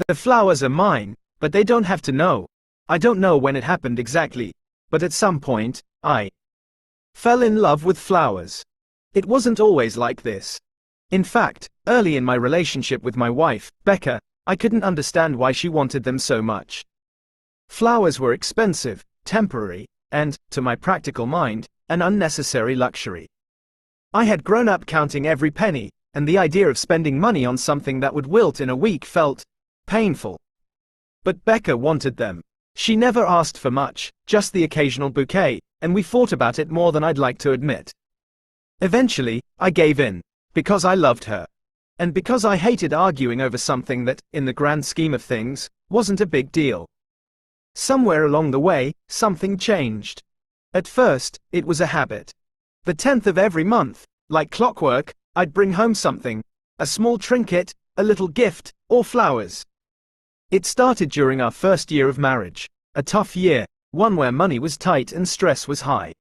The flowers are mine, but they don't have to know. I don't know when it happened exactly, but at some point, I fell in love with flowers. It wasn't always like this. In fact, early in my relationship with my wife, Becca, I couldn't understand why she wanted them so much. Flowers were expensive, temporary, and, to my practical mind, an unnecessary luxury. I had grown up counting every penny, and the idea of spending money on something that would wilt in a week felt painful. But Becca wanted them. She never asked for much, just the occasional bouquet, and we fought about it more than I'd like to admit. Eventually, I gave in, because I loved her. And because I hated arguing over something that, in the grand scheme of things, wasn't a big deal. Somewhere along the way, something changed. At first, it was a habit. The 10th of every month, like clockwork, I'd bring home something, a small trinket, a little gift, or flowers. It started during our first year of marriage, a tough year, one where money was tight and stress was high.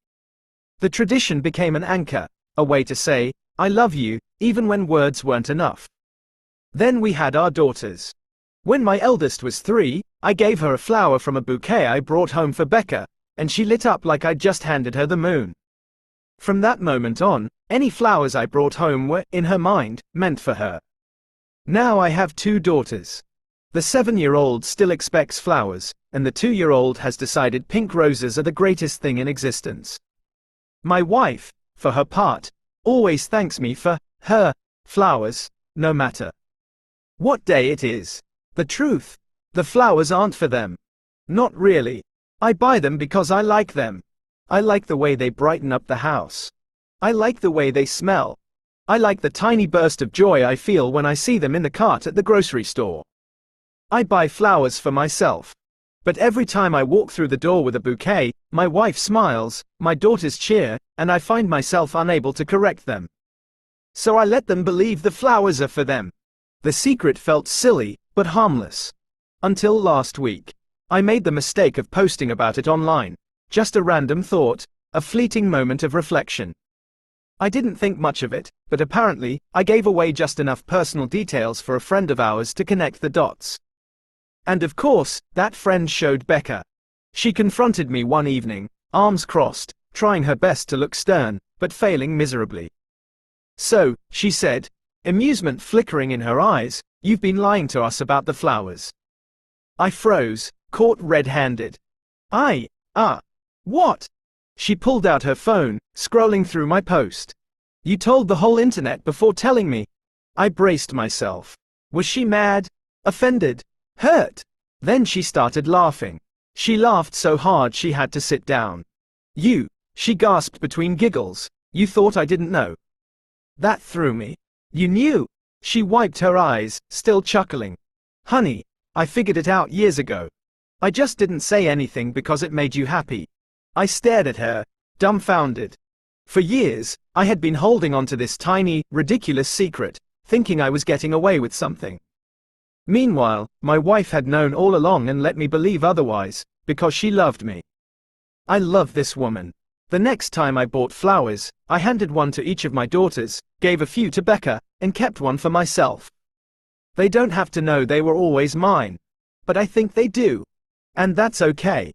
The tradition became an anchor, a way to say, I love you, even when words weren't enough. Then we had our daughters. When my eldest was 3, I gave her a flower from a bouquet I brought home for Becca, and she lit up like I'd just handed her the moon. From that moment on, any flowers I brought home were, in her mind, meant for her. Now I have 2 daughters. The 7-year-old still expects flowers, and the 2-year-old has decided pink roses are the greatest thing in existence. My wife, for her part, always thanks me for her flowers, no matter what day it is. The truth, the flowers aren't for them. Not really. I buy them because I like them. I like the way they brighten up the house. I like the way they smell. I like the tiny burst of joy I feel when I see them in the cart at the grocery store. I buy flowers for myself. But every time I walk through the door with a bouquet, my wife smiles, my daughters cheer, and I find myself unable to correct them. So I let them believe the flowers are for them. The secret felt silly, but harmless. Until last week. I made the mistake of posting about it online. Just a random thought, a fleeting moment of reflection. I didn't think much of it, but apparently, I gave away just enough personal details for a friend of ours to connect the dots. And of course, that friend showed Becca. She confronted me one evening, arms crossed, trying her best to look stern, but failing miserably. So, she said, amusement flickering in her eyes, you've been lying to us about the flowers. I froze, caught red-handed. What? She pulled out her phone, scrolling through my post. You told the whole internet before telling me. I braced myself. Was she mad? Offended? Hurt? Then she started laughing. She laughed so hard she had to sit down. She gasped between giggles. You thought I didn't know? That threw me. You knew? She wiped her eyes, still chuckling. Honey, I figured it out years ago. I just didn't say anything because it made you happy. I stared at her, dumbfounded. For years, I had been holding on to this tiny, ridiculous secret, thinking I was getting away with something. Meanwhile, my wife had known all along and let me believe otherwise, because she loved me. I love this woman. The next time I bought flowers, I handed one to each of my daughters, gave a few to Becca, and kept one for myself. They don't have to know they were always mine. But I think they do. And that's okay.